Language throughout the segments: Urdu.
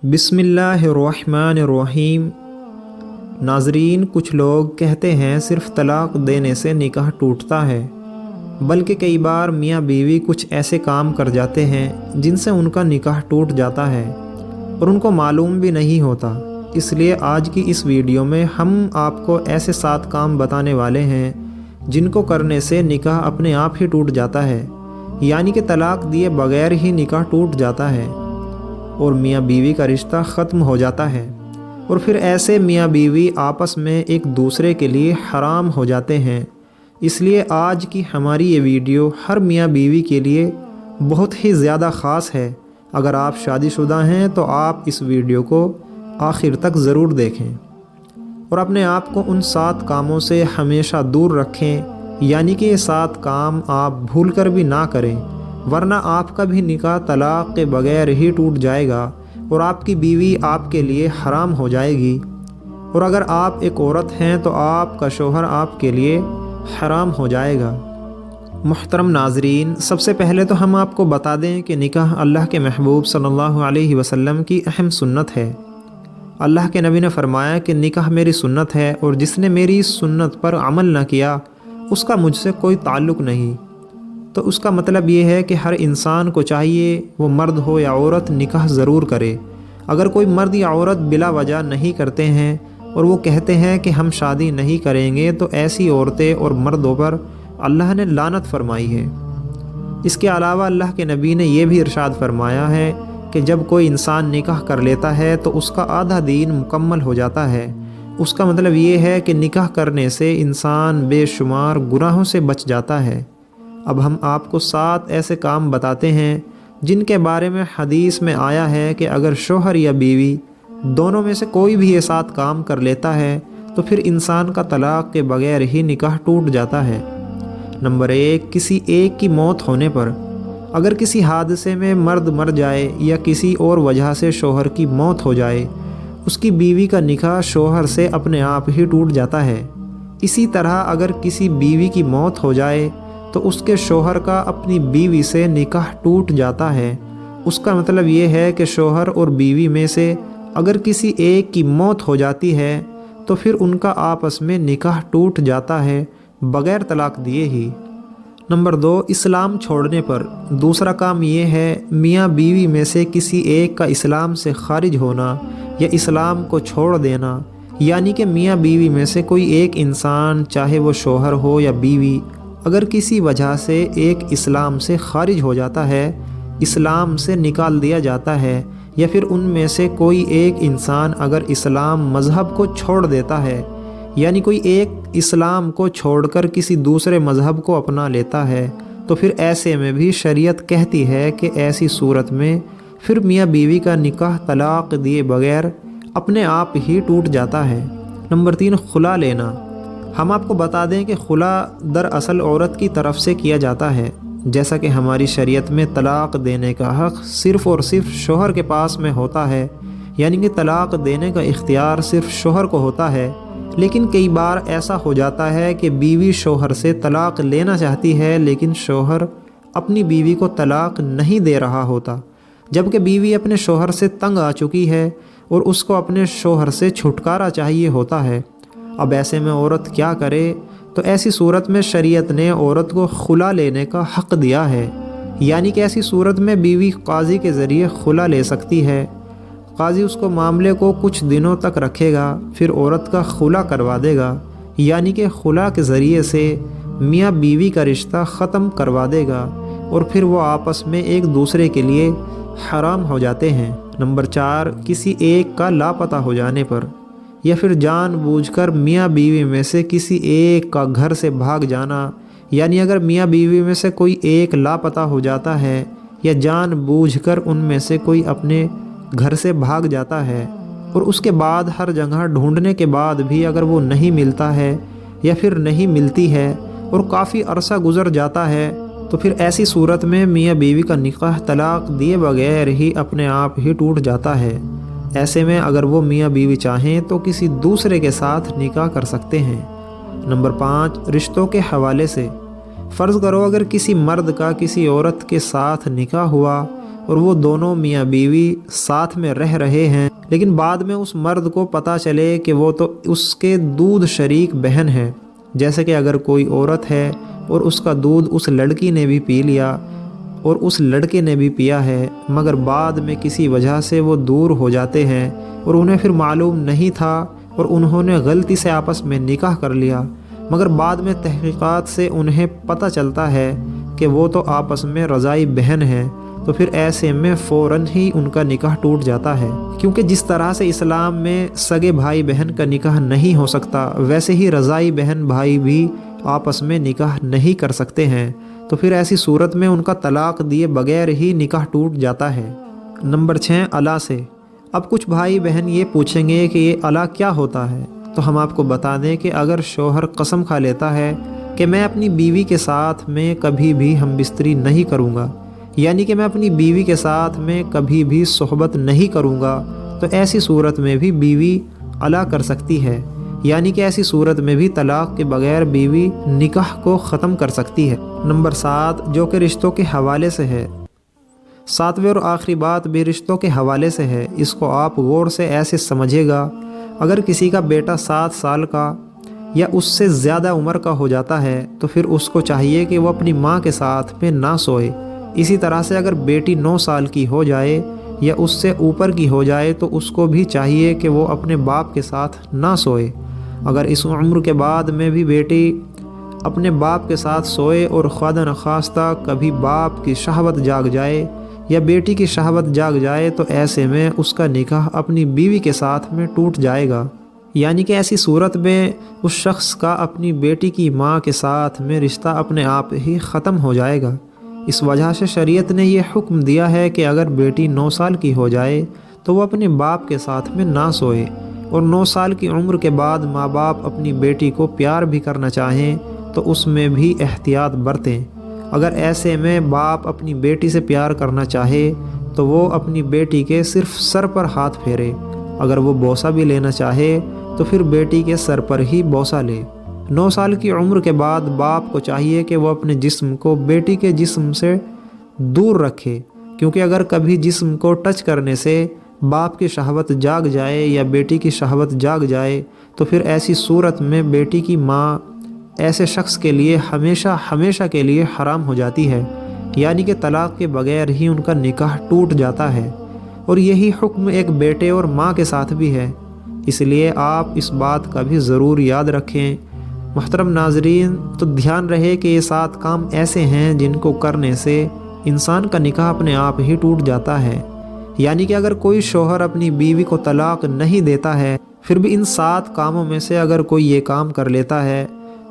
بسم اللہ الرحمن الرحیم۔ ناظرین، کچھ لوگ کہتے ہیں صرف طلاق دینے سے نکاح ٹوٹتا ہے، بلکہ کئی بار میاں بیوی کچھ ایسے کام کر جاتے ہیں جن سے ان کا نکاح ٹوٹ جاتا ہے اور ان کو معلوم بھی نہیں ہوتا۔ اس لیے آج کی اس ویڈیو میں ہم آپ کو ایسے 7 کام بتانے والے ہیں جن کو کرنے سے نکاح اپنے آپ ہی ٹوٹ جاتا ہے، یعنی کہ طلاق دیے بغیر ہی نکاح ٹوٹ جاتا ہے اور میاں بیوی کا رشتہ ختم ہو جاتا ہے، اور پھر ایسے میاں بیوی آپس میں ایک دوسرے کے لیے حرام ہو جاتے ہیں۔ اس لیے آج کی ہماری یہ ویڈیو ہر میاں بیوی کے لیے بہت ہی زیادہ خاص ہے۔ اگر آپ شادی شدہ ہیں تو آپ اس ویڈیو کو آخر تک ضرور دیکھیں اور اپنے آپ کو ان 7 کاموں سے ہمیشہ دور رکھیں، یعنی کہ یہ 7 کام آپ بھول کر بھی نہ کریں، ورنہ آپ کا بھی نکاح طلاق کے بغیر ہی ٹوٹ جائے گا اور آپ کی بیوی آپ کے لیے حرام ہو جائے گی، اور اگر آپ ایک عورت ہیں تو آپ کا شوہر آپ کے لیے حرام ہو جائے گا۔ محترم ناظرین، سب سے پہلے تو ہم آپ کو بتا دیں کہ نکاح اللہ کے محبوب صلی اللہ علیہ وسلم کی اہم سنت ہے۔ اللہ کے نبی نے فرمایا کہ نکاح میری سنت ہے اور جس نے میری اس سنت پر عمل نہ کیا اس کا مجھ سے کوئی تعلق نہیں۔ تو اس کا مطلب یہ ہے کہ ہر انسان کو چاہیے، وہ مرد ہو یا عورت، نکاح ضرور کرے۔ اگر کوئی مرد یا عورت بلا وجہ نہیں کرتے ہیں اور وہ کہتے ہیں کہ ہم شادی نہیں کریں گے، تو ایسی عورتیں اور مردوں پر اللہ نے لعنت فرمائی ہے۔ اس کے علاوہ اللہ کے نبی نے یہ بھی ارشاد فرمایا ہے کہ جب کوئی انسان نکاح کر لیتا ہے تو اس کا آدھا دین مکمل ہو جاتا ہے۔ اس کا مطلب یہ ہے کہ نکاح کرنے سے انسان بے شمار گناہوں سے بچ جاتا ہے۔ اب ہم آپ کو 7 ایسے کام بتاتے ہیں جن کے بارے میں حدیث میں آیا ہے کہ اگر شوہر یا بیوی دونوں میں سے کوئی بھی یہ 7 کام کر لیتا ہے تو پھر انسان کا طلاق کے بغیر ہی نکاح ٹوٹ جاتا ہے۔ نمبر 1، کسی ایک کی موت ہونے پر۔ اگر کسی حادثے میں مرد مر جائے یا کسی اور وجہ سے شوہر کی موت ہو جائے، اس کی بیوی کا نکاح شوہر سے اپنے آپ ہی ٹوٹ جاتا ہے۔ اسی طرح اگر کسی بیوی کی موت ہو جائے تو اس کے شوہر کا اپنی بیوی سے نکاح ٹوٹ جاتا ہے۔ اس کا مطلب یہ ہے کہ شوہر اور بیوی میں سے اگر کسی ایک کی موت ہو جاتی ہے تو پھر ان کا آپس میں نکاح ٹوٹ جاتا ہے بغیر طلاق دیے ہی۔ نمبر 2، اسلام چھوڑنے پر۔ دوسرا کام یہ ہے میاں بیوی میں سے کسی ایک کا اسلام سے خارج ہونا یا اسلام کو چھوڑ دینا، یعنی کہ میاں بیوی میں سے کوئی ایک انسان، چاہے وہ شوہر ہو یا بیوی، اگر کسی وجہ سے ایک اسلام سے خارج ہو جاتا ہے، اسلام سے نکال دیا جاتا ہے، یا پھر ان میں سے کوئی ایک انسان اگر اسلام مذہب کو چھوڑ دیتا ہے، یعنی کوئی ایک اسلام کو چھوڑ کر کسی دوسرے مذہب کو اپنا لیتا ہے، تو پھر ایسے میں بھی شریعت کہتی ہے کہ ایسی صورت میں پھر میاں بیوی کا نکاح طلاق دیے بغیر اپنے آپ ہی ٹوٹ جاتا ہے۔ نمبر 3، خلا لینا۔ ہم آپ کو بتا دیں کہ خلا دراصل عورت کی طرف سے کیا جاتا ہے، جیسا کہ ہماری شریعت میں طلاق دینے کا حق صرف اور صرف شوہر کے پاس میں ہوتا ہے، یعنی کہ طلاق دینے کا اختیار صرف شوہر کو ہوتا ہے۔ لیکن کئی بار ایسا ہو جاتا ہے کہ بیوی شوہر سے طلاق لینا چاہتی ہے لیکن شوہر اپنی بیوی کو طلاق نہیں دے رہا ہوتا، جبکہ بیوی اپنے شوہر سے تنگ آ چکی ہے اور اس کو اپنے شوہر سے چھٹکارا چاہیے ہوتا ہے۔ اب ایسے میں عورت کیا کرے؟ تو ایسی صورت میں شریعت نے عورت کو خلا لینے کا حق دیا ہے، یعنی کہ ایسی صورت میں بیوی قاضی کے ذریعے خلا لے سکتی ہے۔ قاضی اس کو معاملے کو کچھ دنوں تک رکھے گا، پھر عورت کا خلا کروا دے گا، یعنی کہ خلا کے ذریعے سے میاں بیوی کا رشتہ ختم کروا دے گا اور پھر وہ آپس میں ایک دوسرے کے لیے حرام ہو جاتے ہیں۔ نمبر 4، کسی ایک کا لاپتہ ہو جانے پر، یا پھر جان بوجھ کر میاں بیوی میں سے کسی ایک کا گھر سے بھاگ جانا، یعنی اگر میاں بیوی میں سے کوئی ایک لاپتہ ہو جاتا ہے یا جان بوجھ کر ان میں سے کوئی اپنے گھر سے بھاگ جاتا ہے اور اس کے بعد ہر جگہ ڈھونڈنے کے بعد بھی اگر وہ نہیں ملتا ہے یا پھر نہیں ملتی ہے اور کافی عرصہ گزر جاتا ہے، تو پھر ایسی صورت میں میاں بیوی کا نکاح طلاق دیے بغیر ہی اپنے آپ ہی ٹوٹ جاتا ہے۔ ایسے میں اگر وہ میاں بیوی چاہیں تو کسی دوسرے کے ساتھ نکاح کر سکتے ہیں۔ نمبر 5، رشتوں کے حوالے سے۔ فرض کرو اگر کسی مرد کا کسی عورت کے ساتھ نکاح ہوا اور وہ دونوں میاں بیوی ساتھ میں رہ رہے ہیں، لیکن بعد میں اس مرد کو پتہ چلے کہ وہ تو اس کے دودھ شریک بہن ہے۔ جیسے کہ اگر کوئی عورت ہے اور اس کا دودھ اس لڑکی نے بھی پی لیا اور اس لڑکے نے بھی پیا ہے، مگر بعد میں کسی وجہ سے وہ دور ہو جاتے ہیں اور انہیں پھر معلوم نہیں تھا اور انہوں نے غلطی سے آپس میں نکاح کر لیا، مگر بعد میں تحقیقات سے انہیں پتہ چلتا ہے کہ وہ تو آپس میں رضاعی بہن ہیں، تو پھر ایسے میں فوراً ہی ان کا نکاح ٹوٹ جاتا ہے، کیونکہ جس طرح سے اسلام میں سگے بھائی بہن کا نکاح نہیں ہو سکتا، ویسے ہی رضاعی بہن بھائی بھی آپس میں نکاح نہیں کر سکتے ہیں، تو پھر ایسی صورت میں ان کا طلاق دیے بغیر ہی نکاح ٹوٹ جاتا ہے۔ نمبر 6، الا سے۔ اب کچھ بھائی بہن یہ پوچھیں گے کہ یہ الا کیا ہوتا ہے، تو ہم آپ کو بتا دیں کہ اگر شوہر قسم کھا لیتا ہے کہ میں اپنی بیوی کے ساتھ میں کبھی بھی ہم بستری نہیں کروں گا، یعنی کہ میں اپنی بیوی کے ساتھ میں کبھی بھی صحبت نہیں کروں گا، تو ایسی صورت میں بھی بیوی الا کر سکتی ہے، یعنی کہ ایسی صورت میں بھی طلاق کے بغیر بیوی نکاح کو ختم کر سکتی ہے۔ نمبر 7، جو کہ رشتوں کے حوالے سے ہے۔ 7ویں اور آخری بات بھی رشتوں کے حوالے سے ہے، اس کو آپ غور سے ایسے سمجھے گا، اگر کسی کا بیٹا 7 سال کا یا اس سے زیادہ عمر کا ہو جاتا ہے تو پھر اس کو چاہیے کہ وہ اپنی ماں کے ساتھ میں نہ سوئے۔ اسی طرح سے اگر بیٹی 9 سال کی ہو جائے یا اس سے اوپر کی ہو جائے تو اس کو بھی چاہیے کہ وہ اپنے باپ کے ساتھ نہ سوئے۔ اگر اس عمر کے بعد میں بھی بیٹی اپنے باپ کے ساتھ سوئے اور خواہ نخواستہ کبھی باپ کی شہوت جاگ جائے یا بیٹی کی شہوت جاگ جائے تو ایسے میں اس کا نکاح اپنی بیوی کے ساتھ میں ٹوٹ جائے گا، یعنی کہ ایسی صورت میں اس شخص کا اپنی بیٹی کی ماں کے ساتھ میں رشتہ اپنے آپ ہی ختم ہو جائے گا۔ اس وجہ سے شریعت نے یہ حکم دیا ہے کہ اگر بیٹی 9 سال کی ہو جائے تو وہ اپنے باپ کے ساتھ میں نہ سوئے، اور 9 سال کی عمر کے بعد ماں باپ اپنی بیٹی کو پیار بھی کرنا چاہیں تو اس میں بھی احتیاط برتیں۔ اگر ایسے میں باپ اپنی بیٹی سے پیار کرنا چاہے تو وہ اپنی بیٹی کے صرف سر پر ہاتھ پھیرے، اگر وہ بوسہ بھی لینا چاہے تو پھر بیٹی کے سر پر ہی بوسہ لے۔ 9 سال کی عمر کے بعد باپ کو چاہیے کہ وہ اپنے جسم کو بیٹی کے جسم سے دور رکھے، کیونکہ اگر کبھی جسم کو ٹچ کرنے سے باپ کی شہوت جاگ جائے یا بیٹی کی شہوت جاگ جائے تو پھر ایسی صورت میں بیٹی کی ماں ایسے شخص کے لیے ہمیشہ ہمیشہ کے لیے حرام ہو جاتی ہے، یعنی کہ طلاق کے بغیر ہی ان کا نکاح ٹوٹ جاتا ہے، اور یہی حکم ایک بیٹے اور ماں کے ساتھ بھی ہے، اس لیے آپ اس بات کا بھی ضرور یاد رکھیں۔ محترم ناظرین، تو دھیان رہے کہ یہ 7 کام ایسے ہیں جن کو کرنے سے انسان کا نکاح اپنے آپ ہی ٹوٹ جاتا ہے، یعنی کہ اگر کوئی شوہر اپنی بیوی کو طلاق نہیں دیتا ہے پھر بھی ان 7 کاموں میں سے اگر کوئی یہ کام کر لیتا ہے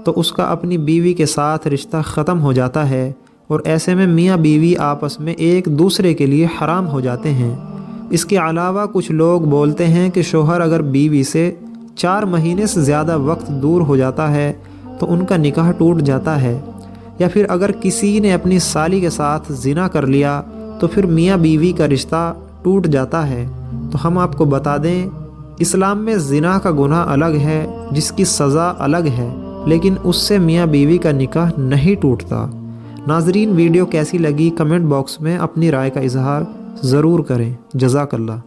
تو اس کا اپنی بیوی کے ساتھ رشتہ ختم ہو جاتا ہے، اور ایسے میں میاں بیوی آپس میں ایک دوسرے کے لیے حرام ہو جاتے ہیں۔ اس کے علاوہ کچھ لوگ بولتے ہیں کہ شوہر اگر بیوی سے 4 مہینے سے زیادہ وقت دور ہو جاتا ہے تو ان کا نکاح ٹوٹ جاتا ہے، یا پھر اگر کسی نے اپنی سالی کے ساتھ زنا کر لیا تو پھر میاں بیوی کا رشتہ ٹوٹ جاتا ہے۔ تو ہم آپ کو بتا دیں، اسلام میں زنا کا گناہ الگ ہے جس کی سزا الگ ہے، لیکن اس سے میاں بیوی کا نکاح نہیں ٹوٹتا۔ ناظرین، ویڈیو کیسی لگی کمنٹ باکس میں اپنی رائے کا اظہار ضرور کریں۔ جزاک اللہ۔